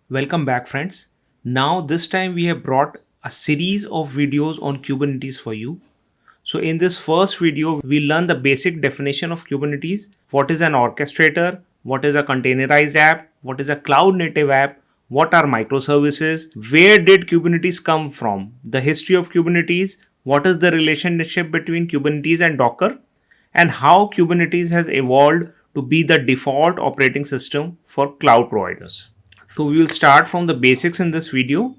Welcome back, friends. Now, this time we have brought a series of videos on Kubernetes for you. So, in this first video, we learn the basic definition of Kubernetes, what is an orchestrator, what is a containerized app, what is a cloud native app, what are microservices, where did Kubernetes come from, the history of Kubernetes, what is the relationship between Kubernetes and Docker, and how Kubernetes has evolved to be the default operating system for cloud providers. So we will start from the basics in this video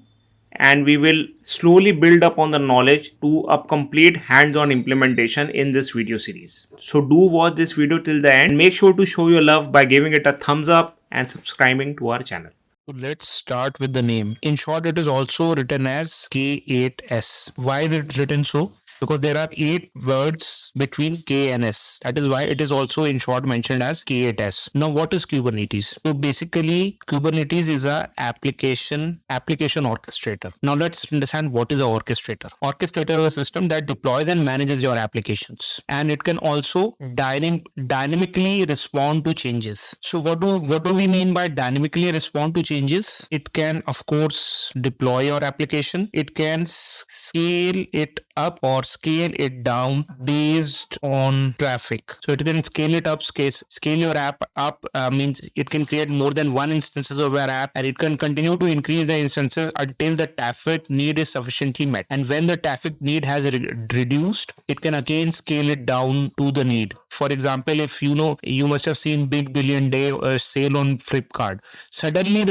and we will slowly build up on the knowledge to a complete hands-on implementation in this video series. So do watch this video till the end. Make sure to show your love by giving it a thumbs up and subscribing to our channel. So let's start with the name. In short, it is also written as K8S. Why is it written so? Because there are 8 words between K and S. That is why it is also in short mentioned as K8S. Now, what is Kubernetes? So basically, Kubernetes is a application orchestrator. Now let's understand what is an orchestrator. Orchestrator is a system that deploys and manages your applications, and it can also dynamically respond to changes. So what do we mean by dynamically respond to changes? It can, of course, deploy your application. It can scale it up or scale it down based on traffic. So it can scale it up, scale your app up, means it can create more than one instances of your app, and it can continue to increase the instances until the traffic need is sufficiently met. And when the traffic need has reduced, it can again scale it down to the need. For example, if you must have seen Big Billion Day sale on Flipkart. Suddenly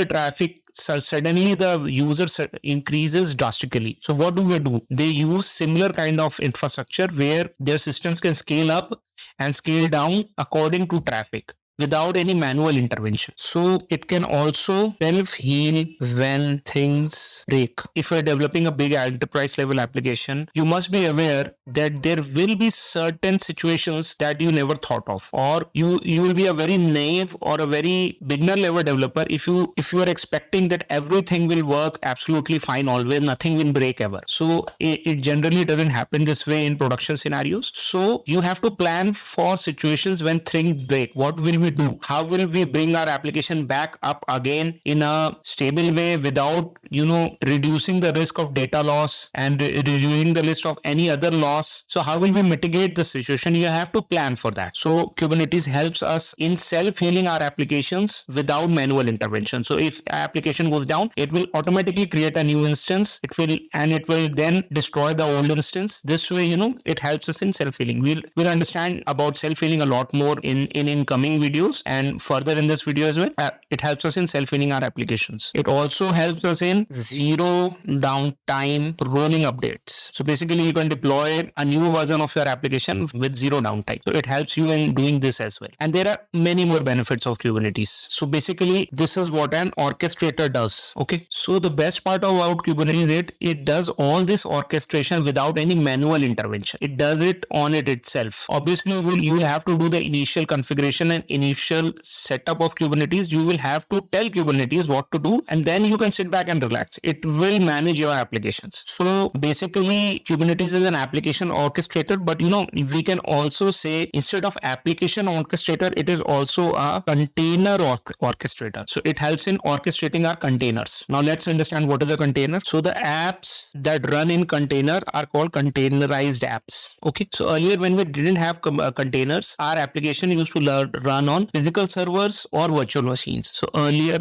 the user increases drastically. So what do? They use similar kind of infrastructure where their systems can scale up and scale down according to traffic without any manual intervention. So it can also self-heal when things break. If you're developing a big enterprise level application, you must be aware that there will be certain situations that you never thought of, or you will be a very naive or a very beginner level developer if you are expecting that everything will work absolutely fine always, nothing will break ever. So it generally doesn't happen this way in production scenarios. So you have to plan for situations when things break. What will we do? How will we bring our application back up again in a stable way without reducing the risk of data loss and reducing the list of any other loss? So how will we mitigate the situation? You have to plan for that. So Kubernetes helps us in self-healing our applications without manual intervention. So if application goes down, it will automatically create a new instance. It will then destroy the old instance. This way, it helps us in self-healing. We'll understand about self-healing a lot more in coming videos and further in this video as well. It helps us in self-healing our applications. It also helps us in zero downtime rolling updates. So basically, you can deploy a new version of your application with zero downtime. So it helps you in doing this as well. And there are many more benefits of Kubernetes. So basically, this is what an orchestrator does. Okay. So the best part about Kubernetes is it does all this orchestration without any manual intervention. It does it on it itself. Obviously, you will have to do the initial configuration and initial setup of Kubernetes. You will have to tell Kubernetes what to do, and then you can sit back and relax. It will manage your applications. So basically, Kubernetes is an application orchestrator, but we can also say instead of application orchestrator, it is also a container orchestrator. So it helps in orchestrating our containers. Now let's understand what is a container. So the apps that run in container are called containerized apps. Okay. So earlier when we didn't have containers, our application used to run on physical servers or virtual machines. So earlier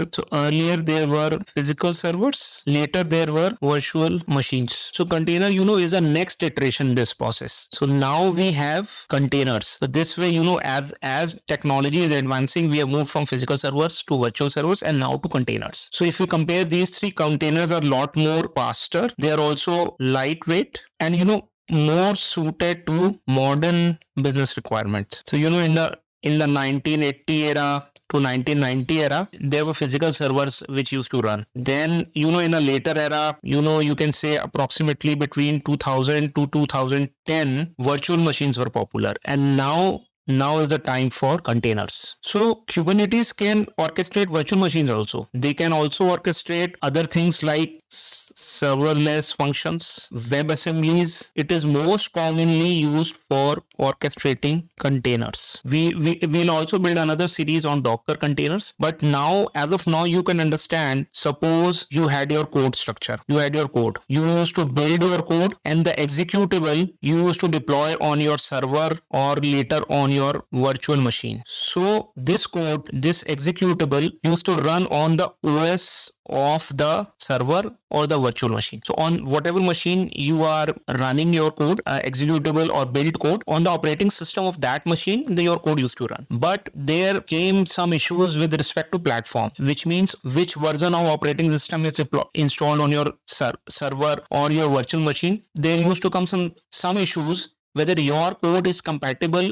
there were physical servers. Later there were virtual machines. So container, is a next iteration in this process. So now we have containers. So this way, as technology is advancing, we have moved from physical servers to virtual servers and now to containers. So if you compare these three, containers are a lot more faster. They are also lightweight and more suited to modern business requirements. So in the 1980 era to 1990 era, there were physical servers which used to run. Then, in a later era, you can say approximately between 2000 to 2010, virtual machines were popular. And now is the time for containers. So Kubernetes can orchestrate virtual machines also. They can also orchestrate other things like serverless functions, web assemblies. It is most commonly used for orchestrating containers. We will also build another series on Docker containers. But now, as of now, you can understand, suppose you had your code structure. You had your code. You used to build your code, and the executable you used to deploy on your server or later on your virtual machine. So this code, this executable used to run on the OS of the server or the virtual machine. So on whatever machine you are running your code, executable or build code, on the operating system of that machine, your code used to run. But there came some issues with respect to platform, which means which version of operating system is installed on your server or your virtual machine. There used to come some issues whether your code is compatible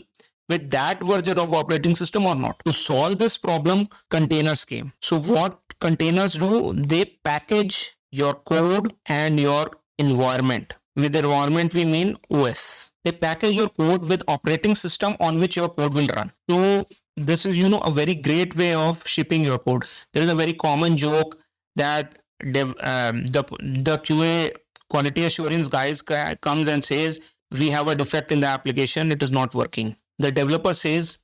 with that version of operating system or not. To solve this problem, containers came. So what containers do, they package your code and your environment. With environment, we mean OS. They package your code with operating system on which your code will run. So this is, a very great way of shipping your code. There is a very common joke that the QA quality assurance guys comes and says, we have a defect in the application, it is not working. The developer says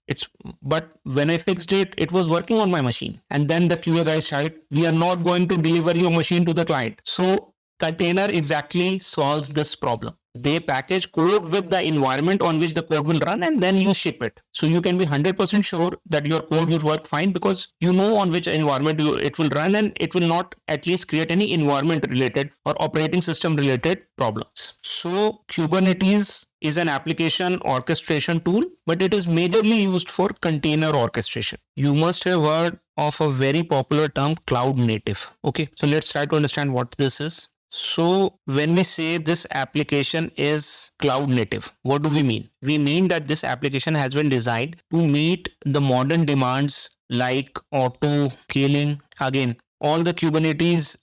but when I fixed it, it was working on my machine. And then the QA guys shout, we are not going to deliver your machine to the client. So container exactly solves this problem. They package code with the environment on which the code will run, and then you ship it. So you can be 100% sure that your code will work fine because you know on which environment it will run, and it will not at least create any environment related or operating system related problems. So Kubernetes is an application orchestration tool, but it is majorly used for container orchestration. You must have heard of a very popular term, cloud native. Okay, so let's try to understand what this is. So when we say this application is cloud native, what do we mean? We mean that this application has been designed to meet the modern demands like auto scaling, again, all the Kubernetes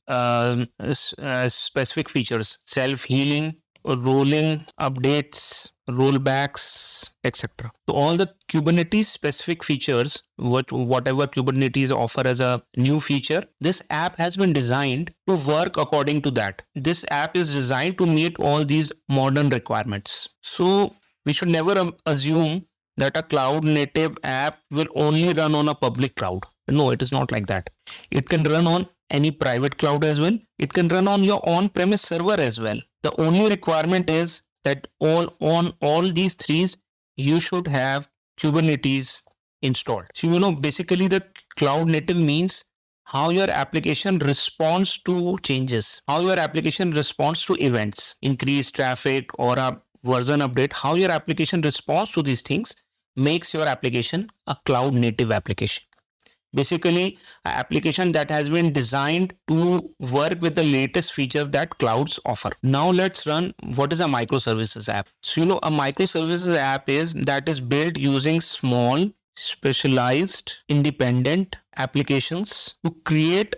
specific features, self-healing, rolling updates, rollbacks, etc. So all the Kubernetes specific features, whatever Kubernetes offer as a new feature, this app has been designed to work according to that. This app is designed to meet all these modern requirements. So we should never assume that a cloud native app will only run on a public cloud. No, it is not like that. It can run on any private cloud as well. It can run on your on-premise server as well. The only requirement is that on all these threes, you should have Kubernetes installed. So, basically the cloud native means how your application responds to changes, how your application responds to events, increased traffic or a version update, how your application responds to these things makes your application a cloud native application. Basically, an application that has been designed to work with the latest features that clouds offer. Now let's run what is a microservices app. So, a microservices app is built using small, specialized, independent applications to create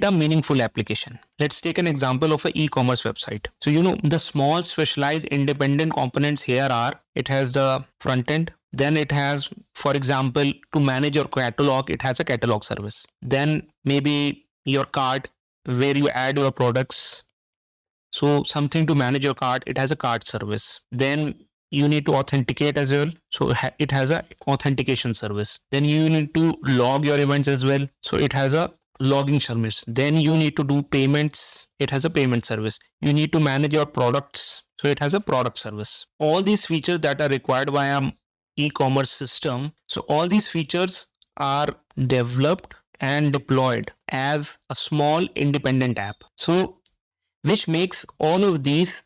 a meaningful application. Let's take an example of an e-commerce website. So, the small, specialized, independent components here are, it has the front end. Then it has, for example, to manage your catalog, it has a catalog service. Then maybe your cart where you add your products. So something to manage your cart, it has a cart service. Then you need to authenticate as well. So it has a authentication service. Then you need to log your events as well. So it has a logging service. Then you need to do payments. It has a payment service. You need to manage your products. So it has a product service. All these features that are required by a e-commerce system. So all these features are developed and deployed as a small independent app. So which makes all of these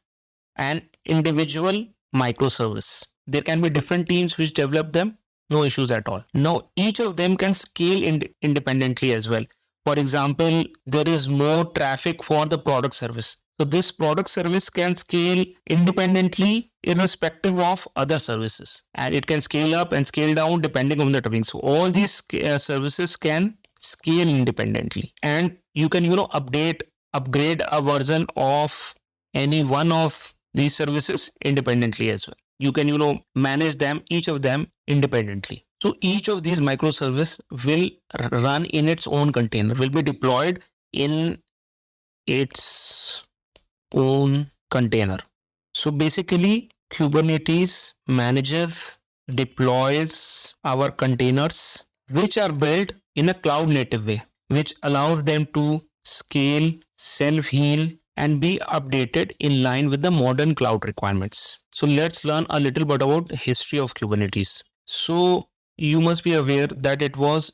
an individual microservice. There can be different teams which develop them, no issues at all. Now each of them can scale independently as well. For example, there is more traffic for the product service. So this product service can scale independently irrespective of other services, and it can scale up and scale down depending on the traffic. So all these services can scale independently, and you can upgrade a version of any one of these services independently as well. You can manage them, each of them independently. So each of these microservices will run in its own container, will be deployed in its own container. So basically, Kubernetes manages, deploys our containers, which are built in a cloud native way, which allows them to scale, self heal, and be updated in line with the modern cloud requirements. So let's learn a little bit about the history of Kubernetes. So you must be aware that it was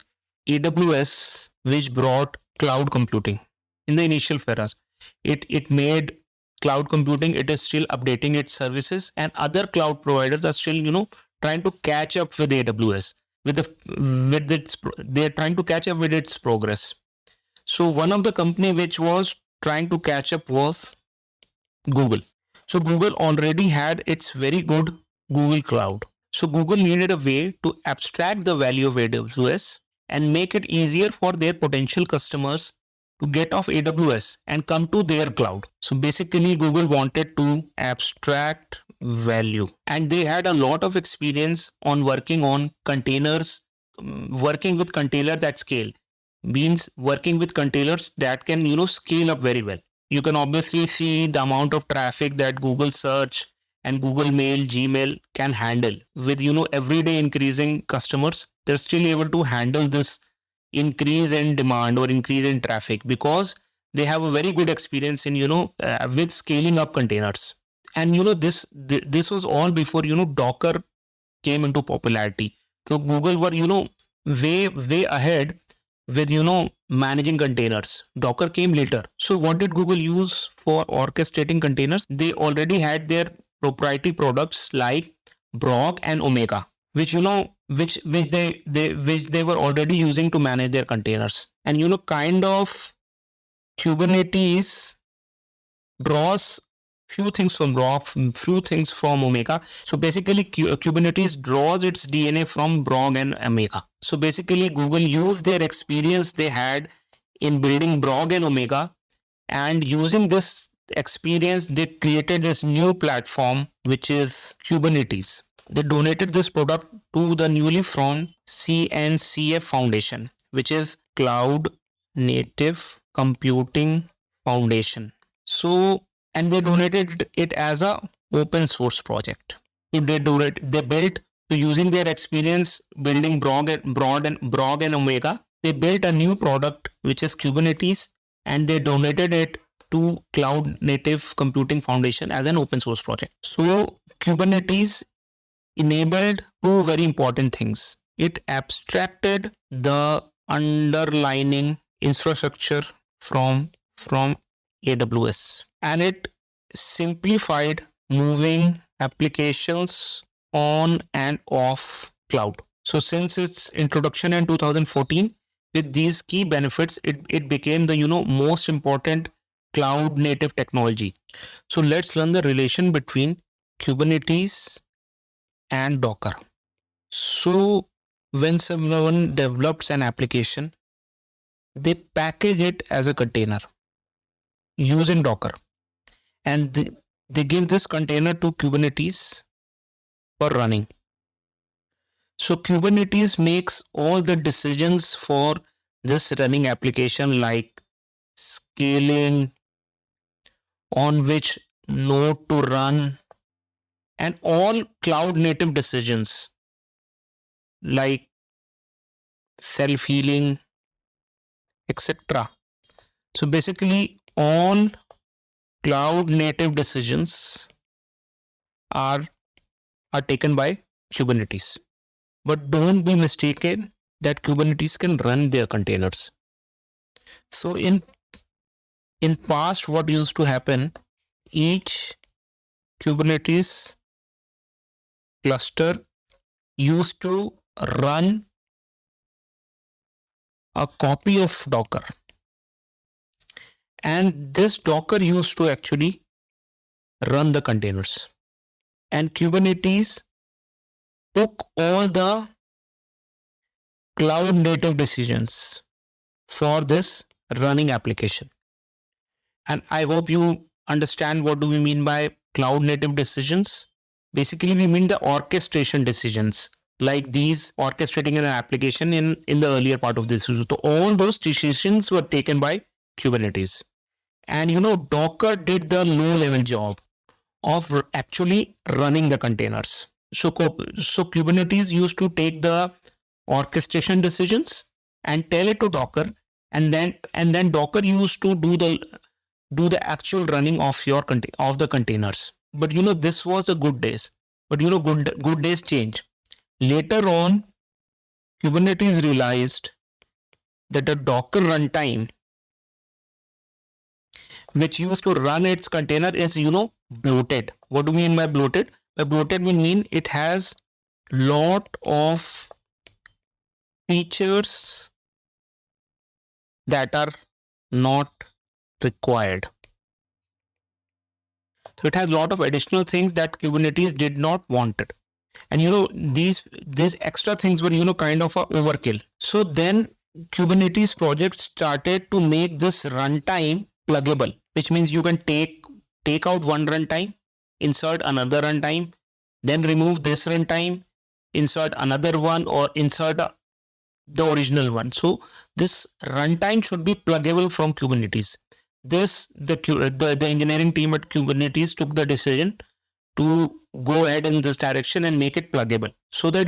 AWS which brought cloud computing in the initial phases. It made cloud computing. It is still updating its services, and other cloud providers are still trying to catch up with AWS with its they're trying to catch up with its progress. So one of the company which was trying to catch up was Google. So Google already had its very good Google Cloud. So Google needed a way to abstract the value of AWS and make it easier for their potential customers to get off AWS and come to their cloud. So basically Google wanted to abstract value, and they had a lot of experience on working on containers, working with containers that scale, means working with containers that can scale up very well. You can obviously see the amount of traffic that Google search and Google Mail, Gmail can handle with everyday increasing customers. They're still able to handle this increase in demand or increase in traffic because they have a very good experience in with scaling up containers. And this was all before Docker came into popularity. So Google were way ahead with managing containers. Docker came later. So what did Google use for orchestrating containers? They already had their proprietary products like Brog and Omega, which which they were already using to manage their containers. And kind of Kubernetes draws few things from Brog, few things from Omega. So basically Kubernetes draws its DNA from Brog and Omega. So basically Google used their experience they had in building Brog and Omega, and using this experience they created this new platform which is Kubernetes. They donated this product to the newly formed CNCF Foundation, which is Cloud Native Computing Foundation. So, and they donated it as a open source project. So they built, so using their experience building Brog and Omega, they built a new product which is Kubernetes, and they donated it to Cloud Native Computing Foundation as an open source project. So Kubernetes enabled two very important things. It abstracted the underlying infrastructure from AWS, and it simplified moving applications on and off cloud. So since its introduction in 2014, with these key benefits, it became the most important cloud native technology. So let's learn the relation between Kubernetes and Docker. So when someone develops an application, they package it as a container using Docker, and they give this container to Kubernetes for running. So Kubernetes makes all the decisions for this running application, like scaling, on which node to run, and all cloud native decisions like self-healing, etc. So basically all cloud native decisions are taken by Kubernetes. But don't be mistaken that Kubernetes can run their containers. So in past, what used to happen, each Kubernetes cluster used to run a copy of Docker, and this Docker used to actually run the containers, and Kubernetes took all the cloud native decisions for this running application. And I hope you understand what do we mean by cloud native decisions. Basically, we mean the orchestration decisions, like these orchestrating an application in the earlier part of this. So all those decisions were taken by Kubernetes. And Docker did the low level job of actually running the containers. So Kubernetes used to take the orchestration decisions and tell it to Docker, and then Docker used to do the actual running of of the containers. But this was the good days. But good days change. Later on, Kubernetes realized that the Docker runtime, which used to run its container, is bloated. What do you mean by bloated? By bloated, we mean it has lot of features that are not required. So it has a lot of additional things that Kubernetes did not want it. And these extra things were kind of a overkill. So then Kubernetes project started to make this runtime pluggable, which means you can take out one runtime, insert another runtime, then remove this runtime, insert another one, or insert the original one. So this runtime should be pluggable from Kubernetes. The engineering team at Kubernetes took the decision to go ahead in this direction and make it pluggable, so that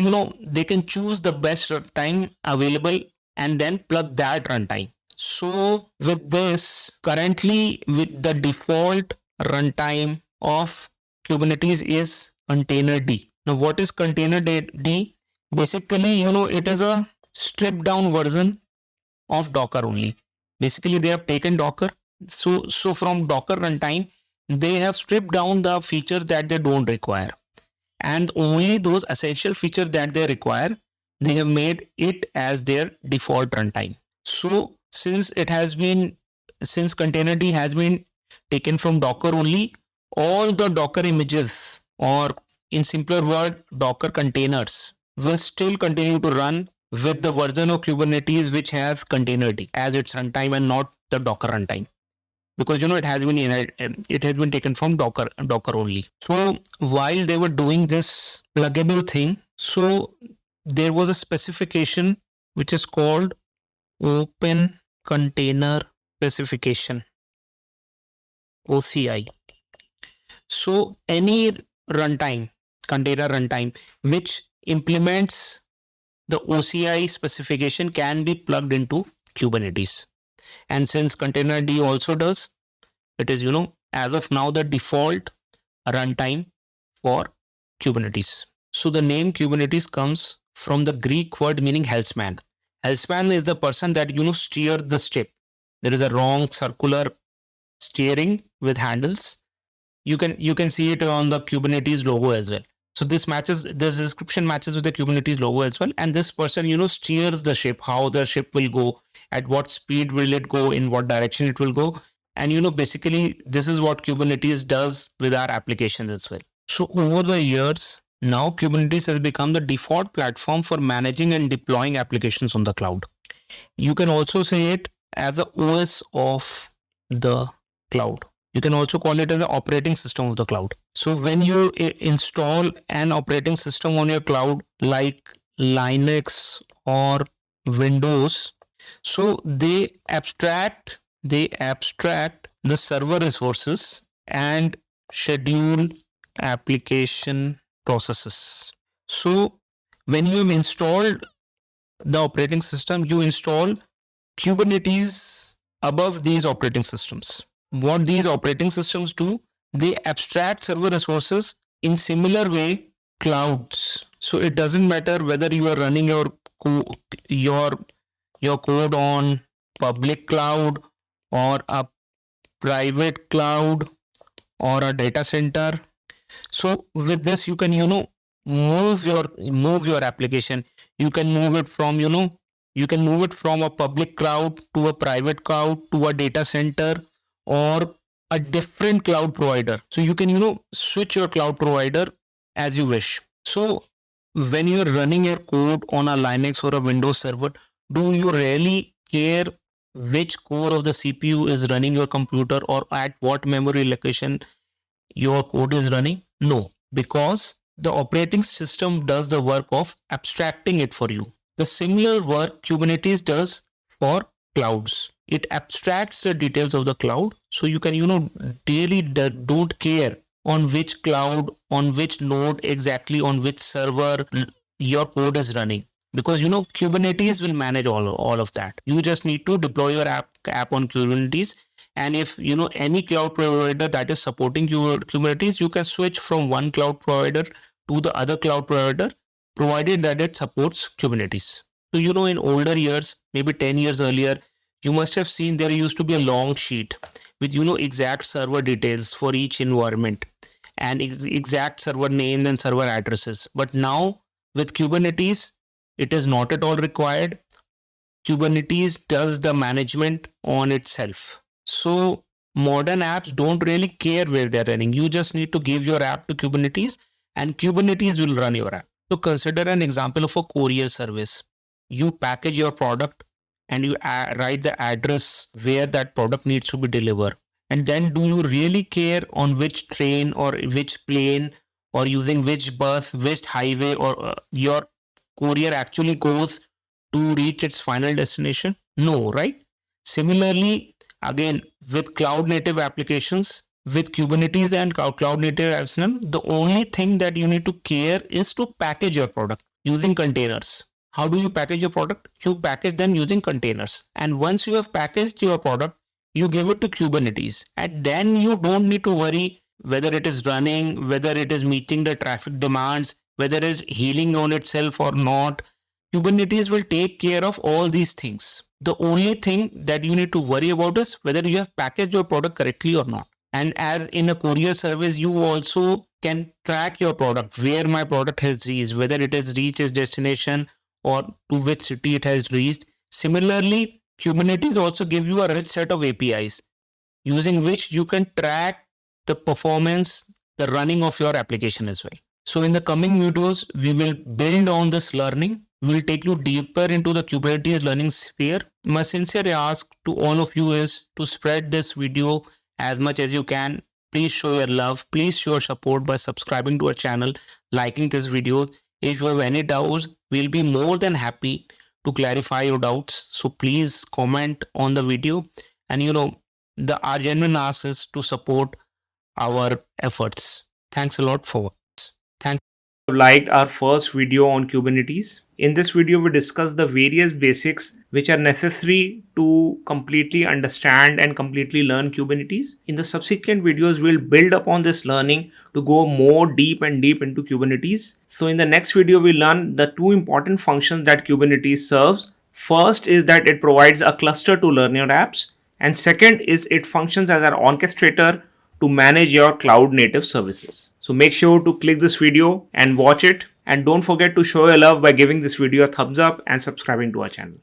they can choose the best runtime available and then plug that runtime. So with this, currently with the default runtime of Kubernetes is containerd. Now what is containerd? Basically, it is a stripped down version of Docker only. Basically, they have taken Docker. So from Docker runtime, they have stripped down the features that they don't require, and only those essential features that they require, they have made it as their default runtime. So since containerd has been taken from Docker only, all the Docker images, or in simpler word, Docker containers, will still continue to run with the version of Kubernetes which has containerd as its runtime and not the Docker runtime, because it has been taken from Docker only. So while they were doing this pluggable thing, so there was a specification which is called Open Container Specification, OCI. So any runtime, container runtime, which implements the OCI specification can be plugged into Kubernetes. And since containerd also does, it is, as of now, the default runtime for Kubernetes. So the name Kubernetes comes from the Greek word meaning helmsman. Helmsman is the person that, steers the ship. There is a wrong circular steering with handles. You can see it on the Kubernetes logo as well. So this description matches with the Kubernetes logo as well. And this person, steers the ship, how the ship will go, at what speed will it go, in what direction it will go. And, basically, this is what Kubernetes does with our applications as well. So over the years, now Kubernetes has become the default platform for managing and deploying applications on the cloud. You can also say it as the OS of the cloud. You can also call it as the operating system of the cloud. So when you install an operating system on your cloud, like Linux or Windows, so they abstract the server resources and schedule application processes. So when you have installed the operating system, you install Kubernetes above these operating systems. What these operating systems do, they abstract server resources in similar way clouds. So it doesn't matter whether you are running your code on public cloud or a private cloud or a data center. So with this, you can move your application. You can move it from a public cloud to a private cloud to a data center or a different cloud provider. So you can switch your cloud provider as you wish. So when you're running your code on a Linux or a Windows server, do you really care which core of the CPU is running your computer or at what memory location your code is running? No, because the operating system does the work of abstracting it for you. The similar work Kubernetes does for clouds. It abstracts the details of the cloud, so you can, really don't care on which cloud, on which node exactly, on which server your code is running, because Kubernetes will manage all of that. You just need to deploy your app on Kubernetes, and if any cloud provider that is supporting Kubernetes, you can switch from one cloud provider to the other cloud provider, provided that it supports Kubernetes. So in older years, maybe 10 years earlier, you must have seen there used to be a long sheet with exact server details for each environment, and exact server names and server addresses. But now with Kubernetes, it is not at all required. Kubernetes does the management on itself. So modern apps don't really care where they're running. You just need to give your app to Kubernetes, and Kubernetes will run your app. So consider an example of a courier service. You package your product and you write the address where that product needs to be delivered. And then do you really care on which train or which plane or using which bus, which highway, or your courier actually goes to reach its final destination? No, right? Similarly, again, with cloud native applications, with Kubernetes and cloud native applications, the only thing that you need to care is to package your product using containers. How do you package your product? You package them using containers. And once you have packaged your product, you give it to Kubernetes. And then you don't need to worry whether it is running, whether it is meeting the traffic demands, whether it is healing on itself or not. Kubernetes will take care of all these things. The only thing that you need to worry about is whether you have packaged your product correctly or not. And as in a courier service, you also can track your product, where my product has reached, whether it has reached its destination or to which city it has reached. Similarly, Kubernetes also gives you a rich set of APIs using which you can track the performance, the running of your application as well. So in the coming videos, we will build on this learning. We will take you deeper into the Kubernetes learning sphere. My sincere ask to all of you is to spread this video as much as you can. Please show your love. Please show your support by subscribing to our channel, liking this video. If you have any doubts, we'll be more than happy to clarify your doubts. So please comment on the video. And our genuine ask is to support our efforts. Thanks a lot for this. Thanks. Liked our first video on Kubernetes. In this video, we discuss the various basics which are necessary to completely understand and completely learn Kubernetes. In the subsequent videos, we'll build upon this learning to go more deep into Kubernetes. So in the next video, we learn the two important functions that Kubernetes serves. First is that it provides a cluster to learn your apps, and second is it functions as an orchestrator to manage your cloud native services. So make sure to click this video and watch it, and don't forget to show your love by giving this video a thumbs up and subscribing to our channel.